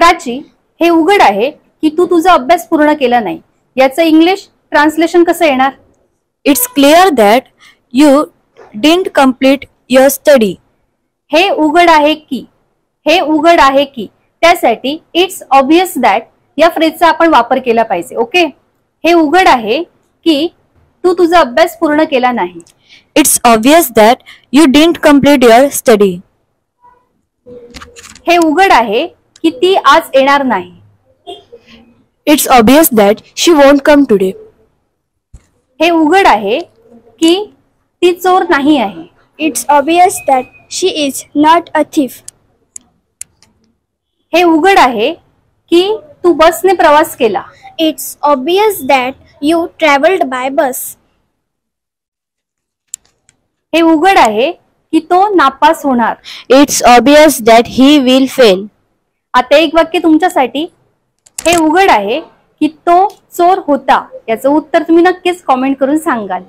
प्राची, हे उघड आहे की तू तुझा अभ्यास पूर्ण केला नाही. याचं इंग्लिश ट्रान्सलेशन कसं येणार? It's clear that you didn't complete your study. हे उघड आहे की, हे उघड आहे की, त्यासाठी इट्स ऑब्वियस दॅट या फ्रेजचा आपण वापर केला पाहिजे. ओके, हे उघड आहे की तू तुझा अभ्यास पूर्ण केला नाही. It's obvious that you didn't complete your study. हे उघड आहे की ती आज येणार नाही. It's obvious that she won't come today. हे उघड आहे की ती चोर नाही आहे. It's obvious that she is not a thief. हे उघड आहे की तू बसने प्रवास केला. It's obvious that you traveled by bus. हे उघड आहे की तो नापास होणार. It's obvious that he will fail. आता एक वाक्य तुमच्यासाठी. हे उघड आहे की तो चोर होता. याचं उत्तर तुम्ही नक्कीच कॉमेंट करून सांगाल.